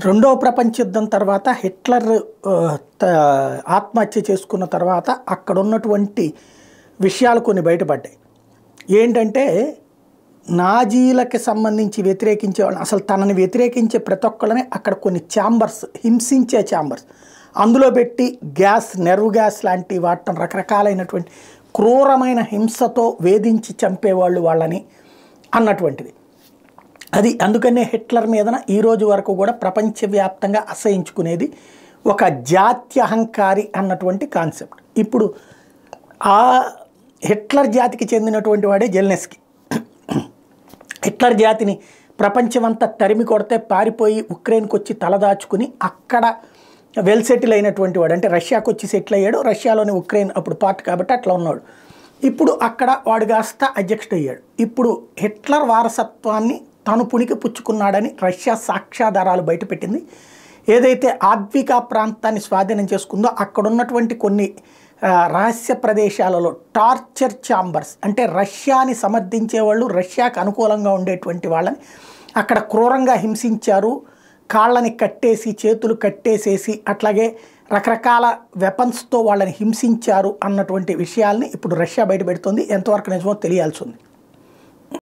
రెండవ ప్రపంచ యుద్ధం తర్వాత హిట్లర్ ఆత్మహత్య చేసుకున్న తర్వాత అక్కడ ఉన్నటువంటి విషయాలు కొన్ని బయటపడ్డాయి. ఏంటంటే నాజీలకి సంబంధించి వ్యతిరేకించే వాళ్ళని, అసలు తనని వ్యతిరేకించే ప్రతి ఒక్కళ్ళని అక్కడ కొన్ని ఛాంబర్స్, హింసించే ఛాంబర్స్ అందులో పెట్టి గ్యాస్, నెర్వ్ గ్యాస్ లాంటి వాటిని రకరకాలైనటువంటి క్రూరమైన హింసతో వేధించి చంపేవాళ్ళు వాళ్ళని అన్నటువంటిది. అది అందుకనే హిట్లర్ మీదన ఈ రోజు వరకు కూడా ప్రపంచవ్యాప్తంగా అసహించుకునేది ఒక జాత్యహంకారి అన్నటువంటి కాన్సెప్ట్. ఇప్పుడు ఆ హిట్లర్ జాతికి చెందినటువంటి వాడే జెలెన్స్కీ. హిట్లర్ జాతిని ప్రపంచమంతా తరిమి కొడితే పారిపోయి ఉక్రెయిన్కి వచ్చి తలదాచుకుని అక్కడ వెల్ సెటిల్ అయినటువంటి వాడు, అంటే రష్యాకు వచ్చి సెటిల్ అయ్యాడు. రష్యాలోని ఉక్రెయిన్ అప్పుడు పార్ట్ కాబట్టి అట్లా ఉన్నాడు. ఇప్పుడు అక్కడ వాడు కాస్త అధ్యక్షుడు అయ్యాడు. ఇప్పుడు హిట్లర్ వారసత్వాన్ని తను పుణికి పుచ్చుకున్నాడని రష్యా సాక్ష్యాధారాలు బయటపెట్టింది. ఏదైతే ఆద్వికా ప్రాంతాన్ని స్వాధీనం చేసుకుందో అక్కడ ఉన్నటువంటి కొన్ని రహస్య ప్రదేశాలలో టార్చర్ ఛాంబర్స్, అంటే రష్యాని సమర్థించేవాళ్ళు, రష్యాకు అనుకూలంగా ఉండేటువంటి వాళ్ళని అక్కడ క్రూరంగా హింసించారు. కాళ్ళని కట్టేసి, చేతులు కట్టేసేసి, అట్లాగే రకరకాల వెపన్స్తో వాళ్ళని హింసించారు అన్నటువంటి విషయాల్ని ఇప్పుడు రష్యా బయటపెడుతుంది. ఎంతవరకు నిజమో తెలియాల్సి ఉంది.